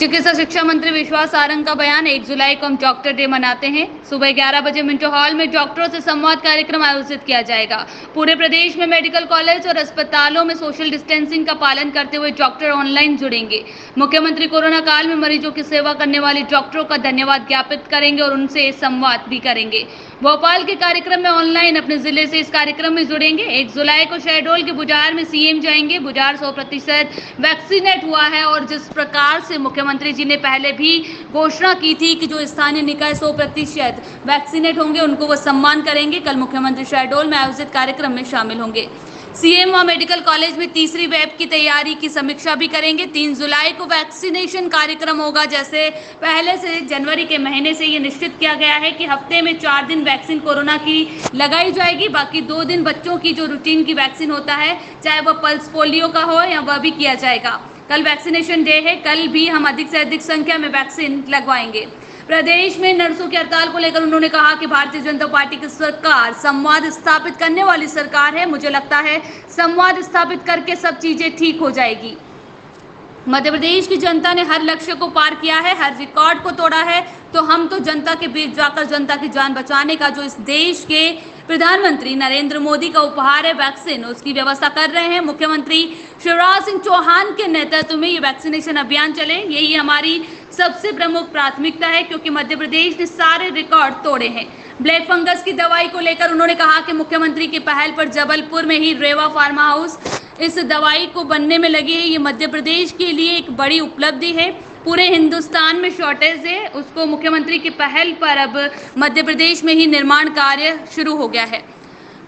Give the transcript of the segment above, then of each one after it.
चिकित्सा शिक्षा मंत्री विश्वास सारंग का बयान। 1 जुलाई को हम डॉक्टर डे मनाते हैं। सुबह 11 बजे मिंटो हॉल में डॉक्टरों से संवाद कार्यक्रम आयोजित किया जाएगा। पूरे प्रदेश में मेडिकल कॉलेज और अस्पतालों में सोशल डिस्टेंसिंग का पालन करते हुए डॉक्टर ऑनलाइन जुड़ेंगे। मुख्यमंत्री कोरोना काल में मरीजों की सेवा करने वाले डॉक्टरों का धन्यवाद ज्ञापित करेंगे और उनसे संवाद भी करेंगे। भोपाल के कार्यक्रम में ऑनलाइन अपने जिले से इस कार्यक्रम में जुड़ेंगे। 1 जुलाई को शहडोल के बुजार में सीएम जाएंगे। बुजार 100% वैक्सीनेट हुआ है और जिस प्रकार से मुख्यमंत्री जी ने पहले भी घोषणा की थी कि जो स्थानीय निकाय 100% वैक्सीनेट होंगे उनको वो सम्मान करेंगे। कल मुख्यमंत्री शहडोल में आयोजित कार्यक्रम में शामिल होंगे। सीएम वहां मेडिकल कॉलेज में तीसरी वेव की तैयारी की समीक्षा भी करेंगे। 3 जुलाई को वैक्सीनेशन कार्यक्रम होगा। जैसे पहले से जनवरी के महीने से ये निश्चित किया गया है कि हफ्ते में 4 दिन वैक्सीन कोरोना की लगाई जाएगी, बाकी 2 दिन बच्चों की जो रूटीन की वैक्सीन होता है, चाहे वह पल्स पोलियो का हो या वह भी किया जाएगा। कल वैक्सीनेशन डे है, कल भी हम अधिक से अधिक संख्या में वैक्सीन लगवाएंगे। प्रदेश में नर्सों की हड़ताल को लेकर उन्होंने कहा कि भारतीय जनता पार्टी की सरकार संवाद स्थापित करने वाली सरकार है। मुझे लगता है संवाद स्थापित करके सब चीजें ठीक हो जाएगी। मध्य प्रदेश की जनता ने हर लक्ष्य को पार किया है, हर रिकॉर्ड को तोड़ा है, तो हम तो जनता के बीच जाकर जनता की जान बचाने का जो इस देश के प्रधानमंत्री नरेंद्र मोदी का उपहार है वैक्सीन, उसकी व्यवस्था कर रहे हैं। मुख्यमंत्री शिवराज सिंह चौहान के नेतृत्व में ये वैक्सीनेशन अभियान चले, यही हमारी सबसे प्रमुख प्राथमिकता है, क्योंकि मध्य प्रदेश ने सारे रिकॉर्ड तोड़े हैं। ब्लैक फंगस की दवाई को लेकर उन्होंने कहा कि मुख्यमंत्री की पहल पर जबलपुर में ही रेवा फार्मा हाउस इस दवाई को बनने में लगी है। ये मध्य प्रदेश के लिए एक बड़ी उपलब्धि है। पूरे हिंदुस्तान में शॉर्टेज है, उसको मुख्यमंत्री की पहल पर अब मध्य प्रदेश में ही निर्माण कार्य शुरू हो गया है।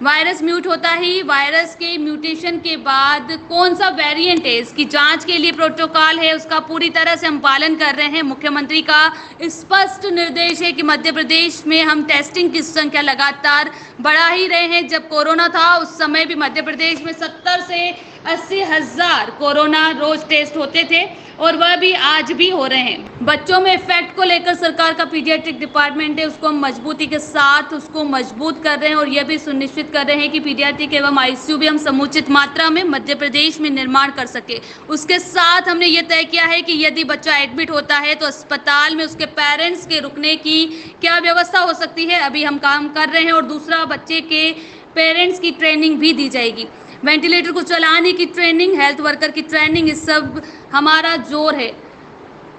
वायरस म्यूट होता ही वायरस के म्यूटेशन के बाद कौन सा वेरिएंट है, इसकी जांच के लिए प्रोटोकॉल है, उसका पूरी तरह से हम पालन कर रहे हैं। मुख्यमंत्री का स्पष्ट निर्देश है कि मध्य प्रदेश में हम टेस्टिंग की संख्या लगातार बढ़ा ही रहे हैं। जब कोरोना था उस समय भी मध्य प्रदेश में 70 से 80 हज़ार कोरोना रोज टेस्ट होते थे और वह भी आज भी हो रहे हैं। बच्चों में इफेक्ट को लेकर सरकार का पीडियाट्रिक डिपार्टमेंट है, उसको हम मजबूती के साथ उसको मजबूत कर रहे हैं और यह भी सुनिश्चित कर रहे हैं कि पीडियाट्रिक एवं आईसीयू भी हम समुचित मात्रा में मध्य प्रदेश में निर्माण कर सके। उसके साथ हमने ये तय किया है कि यदि बच्चा एडमिट होता है तो अस्पताल में उसके पेरेंट्स के रुकने की क्या व्यवस्था हो सकती है, अभी हम काम कर रहे हैं। और दूसरा, बच्चे के पेरेंट्स की ट्रेनिंग भी दी जाएगी। वेंटिलेटर को चलाने की ट्रेनिंग, हेल्थ वर्कर की ट्रेनिंग, इस सब हमारा जोर है।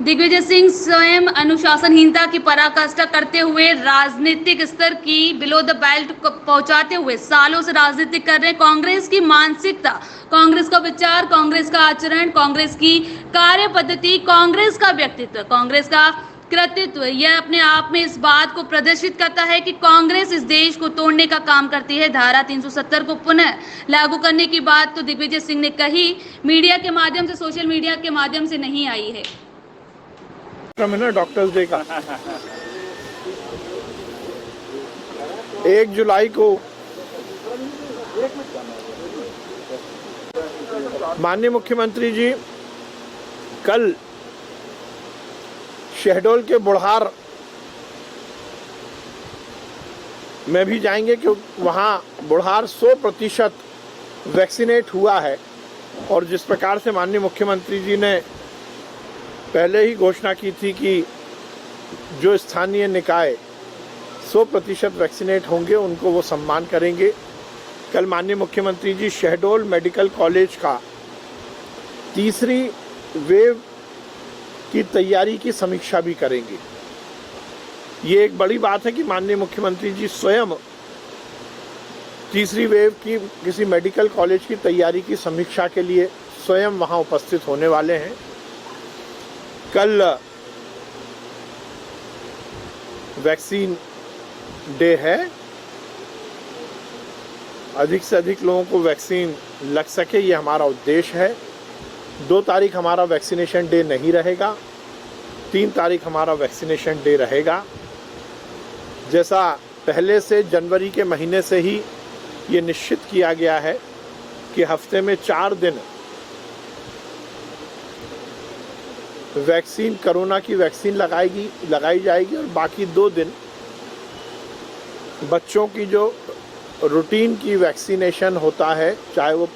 दिग्विजय सिंह स्वयं अनुशासनहीनता की पराकाष्ठा करते हुए राजनीतिक स्तर की बिलो द बेल्ट को पहुंचाते हुए सालों से राजनीति कर रहे हैं। कांग्रेस की मानसिकता, कांग्रेस का विचार, कांग्रेस का आचरण, कांग्रेस की कार्य पद्धति, कांग्रेस का व्यक्तित्व, कांग्रेस का कृतित्व, यह अपने आप में इस बात को प्रदर्शित करता है कि कांग्रेस इस देश को तोड़ने का काम करती है। धारा 370 को पुनः लागू करने की बात तो दिग्विजय सिंह ने कही, मीडिया के माध्यम से, सोशल मीडिया के माध्यम से नहीं आई है। डॉक्टर्स डे का 1 जुलाई को माननीय मुख्यमंत्री जी कल शहडोल के बुढ़ार में भी जाएंगे, क्योंकि वहाँ बुढ़ार 100% वैक्सीनेट हुआ है। और जिस प्रकार से माननीय मुख्यमंत्री जी ने पहले ही घोषणा की थी कि जो स्थानीय निकाय 100% वैक्सीनेट होंगे उनको वो सम्मान करेंगे। कल माननीय मुख्यमंत्री जी शहडोल मेडिकल कॉलेज का तीसरी वेव की तैयारी की समीक्षा भी करेंगे। ये एक बड़ी बात है कि माननीय मुख्यमंत्री जी स्वयं तीसरी वेव की किसी मेडिकल कॉलेज की तैयारी की समीक्षा के लिए स्वयं वहां उपस्थित होने वाले हैं। कल वैक्सीन डे है, अधिक से अधिक लोगों को वैक्सीन लग सके, ये हमारा उद्देश्य है। 2 तारीख हमारा वैक्सीनेशन डे नहीं रहेगा, 3 तारीख हमारा वैक्सीनेशन डे रहेगा। जैसा पहले से जनवरी के महीने से ही ये निश्चित किया गया है कि हफ्ते में 4 दिन वैक्सीन, कोरोना की वैक्सीन लगाई जाएगी और बाकी 2 दिन बच्चों की जो रूटीन की वैक्सीनेशन होता है, चाहे वो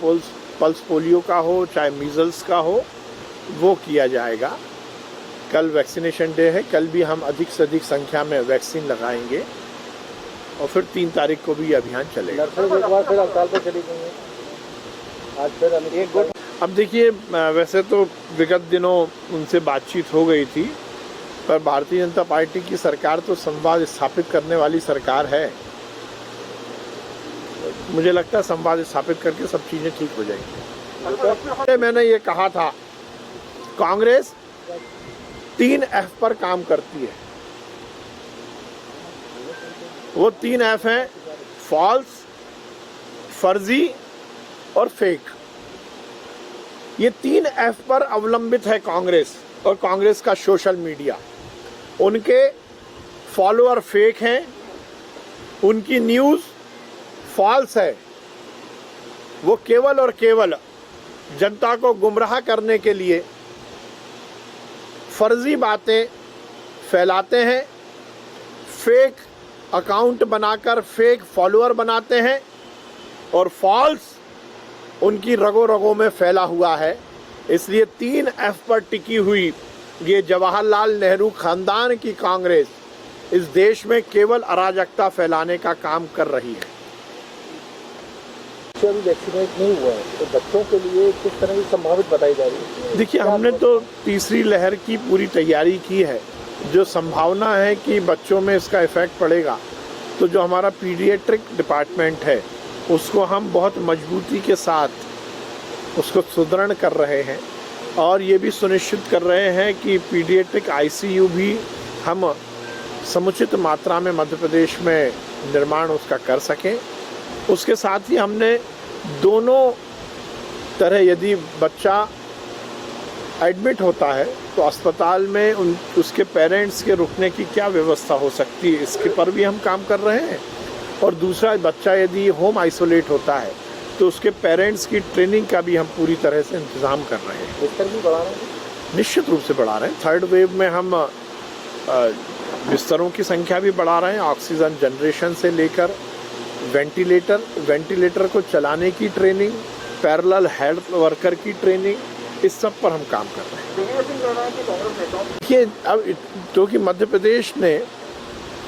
पल्स पोलियो का हो, चाहे मीजल्स का हो, वो किया जाएगा। कल वैक्सीनेशन डे है, कल भी हम अधिक से अधिक संख्या में वैक्सीन लगाएंगे और फिर 3 तारीख को भी ये अभियान चलेगा। फिर हड़ताल पे चली गई है आज फिर एक गुट। अब देखिए, वैसे तो विगत दिनों उनसे बातचीत हो गई थी, पर भारतीय जनता पार्टी की सरकार तो संवाद स्थापित करने वाली सरकार है। मुझे लगता है संवाद स्थापित करके सब चीज़ें ठीक हो जाएंगी। मैंने ये कहा था, कांग्रेस 3 F पर काम करती है। वो 3 F हैं, फॉल्स, फर्जी और फेक। ये 3 F पर अवलंबित है कांग्रेस और कांग्रेस का सोशल मीडिया। उनके फॉलोअर फेक हैं, उनकी न्यूज़ फॉल्स है। वो केवल और केवल जनता को गुमराह करने के लिए फर्जी बातें फैलाते हैं, फेक अकाउंट बनाकर फेक फॉलोअर बनाते हैं और फॉल्स उनकी रगों रगों में फैला हुआ है। इसलिए 3 F पर टिकी हुई ये जवाहरलाल नेहरू खानदान की कांग्रेस इस देश में केवल अराजकता फैलाने का काम कर रही है। अभी वैक्सीनेट नहीं हुआ है तो बच्चों के लिए किस तरह की संभावित बताई जा रही है? देखिए, हमने तो तीसरी लहर की पूरी तैयारी की है। जो संभावना है कि बच्चों में इसका इफेक्ट पड़ेगा, तो जो हमारा पीडियाट्रिक डिपार्टमेंट है उसको हम बहुत मजबूती के साथ उसको सुदृढ़ कर रहे हैं और ये भी सुनिश्चित कर रहे हैं कि पीडियाट्रिक ICU भी हम समुचित मात्रा में मध्य प्रदेश में निर्माण उसका कर सकें। उसके साथ ही हमने दोनों तरह, यदि बच्चा एडमिट होता है तो अस्पताल में उसके पेरेंट्स के रुकने की क्या व्यवस्था हो सकती है, इसके पर भी हम काम कर रहे हैं। और दूसरा, बच्चा यदि होम आइसोलेट होता है तो उसके पेरेंट्स की ट्रेनिंग का भी हम पूरी तरह से इंतज़ाम कर रहे हैं। बिस्तर भी बढ़ा रहे हैं? निश्चित रूप से बढ़ा रहे हैं। 3rd वेव में हम बिस्तरों की संख्या भी बढ़ा रहे हैं। ऑक्सीजन जनरेशन से लेकर वेंटिलेटर को चलाने की ट्रेनिंग, पैरेलल हेल्थ वर्कर की ट्रेनिंग, इस सब पर हम काम कर रहे हैं। देखिए, अब क्योंकि मध्य प्रदेश ने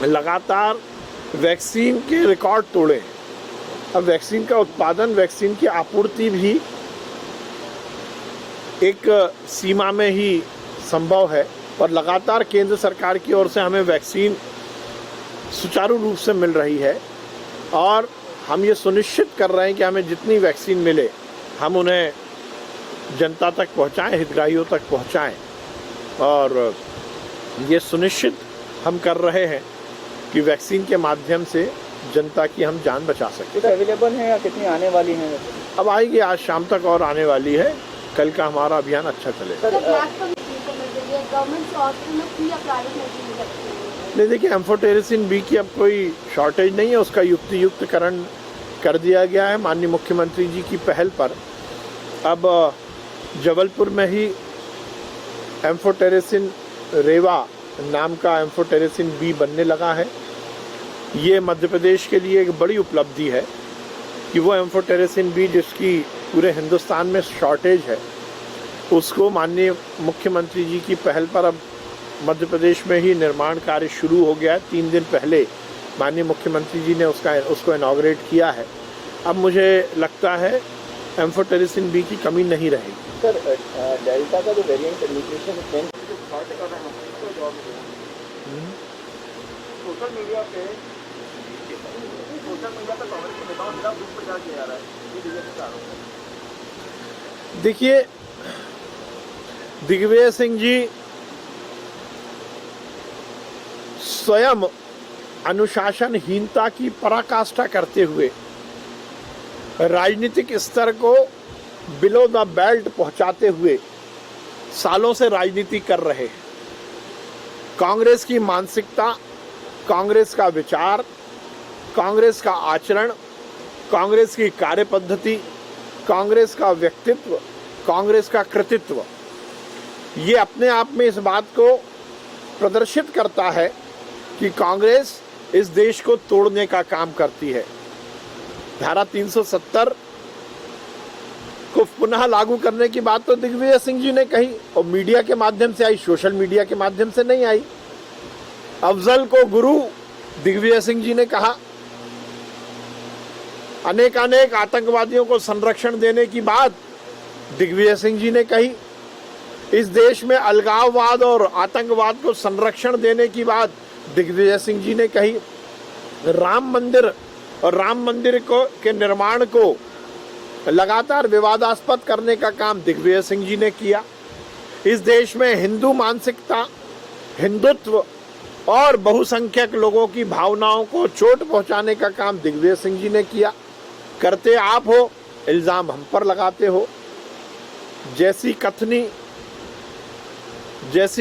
लगातार वैक्सीन के रिकॉर्ड तोड़े हैं, अब वैक्सीन का उत्पादन, वैक्सीन की आपूर्ति भी एक सीमा में ही संभव है और लगातार केंद्र सरकार की ओर से हमें वैक्सीन सुचारू रूप से मिल रही है और हम ये सुनिश्चित कर रहे हैं कि हमें जितनी वैक्सीन मिले हम उन्हें जनता तक पहुंचाएं, हितग्राहियों तक पहुंचाएं। और ये सुनिश्चित हम कर रहे हैं कि वैक्सीन के माध्यम से जनता की हम जान बचा सकें। कितनी अवेलेबल है या कितनी आने वाली हैं? अब आएगी, आज शाम तक और आने वाली है। कल का हमारा अभियान अच्छा चलेगा। नहीं, देखिए, एम्फोटेरिसिन B की अब कोई शॉर्टेज नहीं है, उसका युक्तियुक्तकरण कर दिया गया है माननीय मुख्यमंत्री जी की पहल पर। अब जबलपुर में ही एम्फोटेरिसिन रेवा नाम का एम्फोटेरिसिन B बनने लगा है। ये मध्य प्रदेश के लिए एक बड़ी उपलब्धि है कि वो एम्फोटेरिसिन B जिसकी पूरे हिंदुस्तान में शॉर्टेज है, उसको माननीय मुख्यमंत्री जी की पहल पर अब मध्य प्रदेश में ही निर्माण कार्य शुरू हो गया है। 3 दिन पहले माननीय मुख्यमंत्री जी ने उसको इनॉग्रेट किया है। अब मुझे लगता है एम्फोटेरिसिन B की कमी नहीं रहेगी। सर, डेल्टा का जो वेरिएंट न्यूट्रिशन सोशल मीडिया पे कांग्रेस के नेताओं के खिलाफ दुष्प्रचार किया जा रहा है, ये बीजेपी का आरोप है। देखिए, दिग्विजय सिंह जी स्वयं अनुशासनहीनता की पराकाष्ठा करते हुए राजनीतिक स्तर को बिलो द बेल्ट पहुंचाते हुए सालों से राजनीति कर रहे हैं। कांग्रेस की मानसिकता, कांग्रेस का विचार, कांग्रेस का आचरण, कांग्रेस की कार्यपद्धति, कांग्रेस का व्यक्तित्व, कांग्रेस का कृतित्व, ये अपने आप में इस बात को प्रदर्शित करता है कि कांग्रेस इस देश को तोड़ने का काम करती है। धारा 370 को पुनः लागू करने की बात तो दिग्विजय सिंह जी ने कही और मीडिया के माध्यम से आई, सोशल मीडिया के माध्यम से नहीं आई। अफजल को गुरु दिग्विजय सिंह जी ने कहा। अनेक आतंकवादियों को संरक्षण देने की बात दिग्विजय सिंह जी ने कही। इस देश में अलगाववाद और आतंकवाद को संरक्षण देने की बात दिग्विजय सिंह जी ने कही। राम मंदिर के निर्माण को लगातार विवादास्पद करने का काम दिग्विजय सिंह जी ने किया। इस देश में हिंदू मानसिकता, हिंदुत्व और बहुसंख्यक लोगों की भावनाओं को चोट पहुंचाने का काम दिग्विजय सिंह जी ने किया। करते आप हो, इल्जाम हम पर लगाते हो। जैसी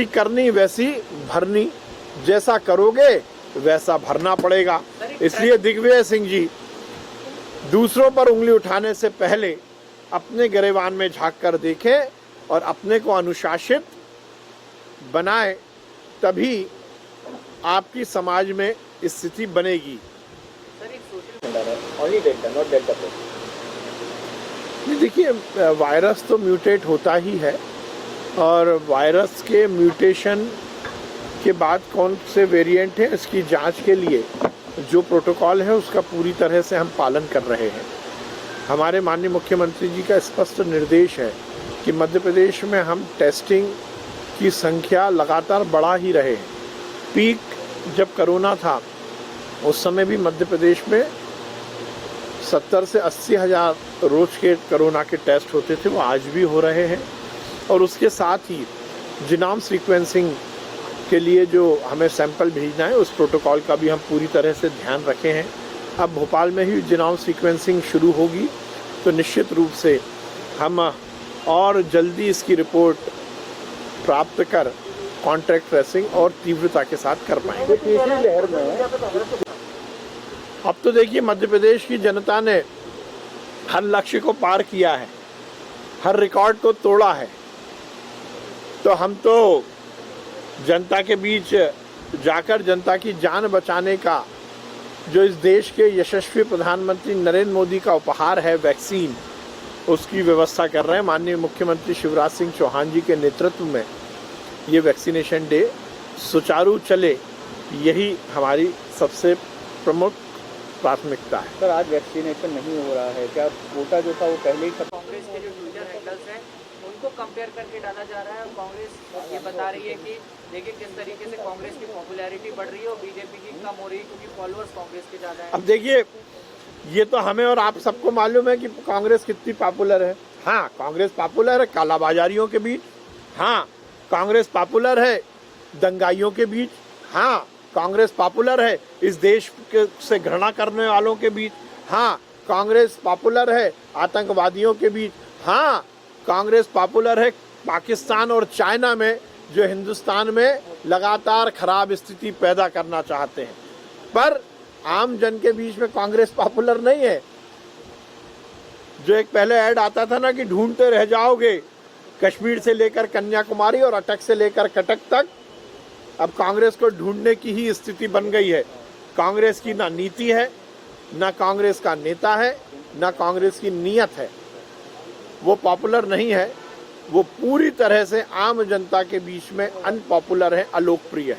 करनी वैसी भरनी, जैसा करोगे वैसा भरना पड़ेगा। इसलिए दिग्विजय सिंह जी दूसरों पर उंगली उठाने से पहले अपने गिरेबान में झांक कर देखें और अपने को अनुशासित बनाए, तभी आपकी समाज में स्थिति बनेगी। देखिए, वायरस तो म्यूटेट होता ही है और वायरस के म्यूटेशन के बाद कौन से वेरिएंट हैं, इसकी जांच के लिए जो प्रोटोकॉल है उसका पूरी तरह से हम पालन कर रहे हैं। हमारे माननीय मुख्यमंत्री जी का स्पष्ट निर्देश है कि मध्य प्रदेश में हम टेस्टिंग की संख्या लगातार बढ़ा ही रहे हैं। पीक जब कोरोना था उस समय भी मध्य प्रदेश में 70 से 80 हज़ार रोज के कोरोना के टेस्ट होते थे, वो आज भी हो रहे हैं। और उसके साथ ही जीनोम सीक्वेंसिंग के लिए जो हमें सैंपल भेजना है उस प्रोटोकॉल का भी हम पूरी तरह से ध्यान रखे हैं। अब भोपाल में ही जीनोम सीक्वेंसिंग शुरू होगी तो निश्चित रूप से हम और जल्दी इसकी रिपोर्ट प्राप्त कर कॉन्टैक्ट ट्रेसिंग और तीव्रता के साथ कर पाएंगे। तीसरी लहर में अब तो देखिए, मध्य प्रदेश की जनता ने हर लक्ष्य को पार किया है, हर रिकॉर्ड को तोड़ा है। तो हम तो जनता के बीच जाकर जनता की जान बचाने का जो इस देश के यशस्वी प्रधानमंत्री नरेंद्र मोदी का उपहार है वैक्सीन, उसकी व्यवस्था कर रहे हैं। माननीय मुख्यमंत्री शिवराज सिंह चौहान जी के नेतृत्व में ये वैक्सीनेशन डे सुचारू चले, यही हमारी सबसे प्रमुख प्राथमिकता है। सर, आज वैक्सीनेशन नहीं हो रहा है, क्या कोटा जो था वो पहले ही कांग्रेस के जो ट्विटर हैंडल्स हैं उनको कंपेयर करके डाला जा रहा है और कांग्रेस ये बता रही है कि देखिए किस तरीके से कांग्रेस की पॉपुलैरिटी बढ़ रही है और बीजेपी की कम हो रही है क्योंकि फॉलोअर्स कांग्रेस के ज़्यादा हैं। अब देखिए, ये तो हमें और आप सबको मालूम है कि कांग्रेस कितनी पॉपुलर है। हाँ, कांग्रेस पॉपुलर है कालाबाजारियों के बीच। हाँ, कांग्रेस पॉपुलर है दंगाइयों के बीच। हाँ, कांग्रेस पॉपुलर है इस देश से घृणा करने वालों के बीच। हाँ, कांग्रेस पॉपुलर है आतंकवादियों के बीच। हाँ, कांग्रेस पॉपुलर है पाकिस्तान और चाइना में जो हिंदुस्तान में लगातार खराब स्थिति पैदा करना चाहते हैं। पर आम जन के बीच में कांग्रेस पॉपुलर नहीं है। जो एक पहले ऐड आता था ना कि ढूंढते रह जाओगे, कश्मीर से लेकर कन्याकुमारी और अटक से लेकर कटक तक, अब कांग्रेस को ढूंढने की ही स्थिति बन गई है। कांग्रेस की ना नीति है, ना कांग्रेस का नेता है, ना कांग्रेस की नीयत है। वो पॉपुलर नहीं है, वो पूरी तरह से आम जनता के बीच में अनपॉपुलर है, अलोकप्रिय है।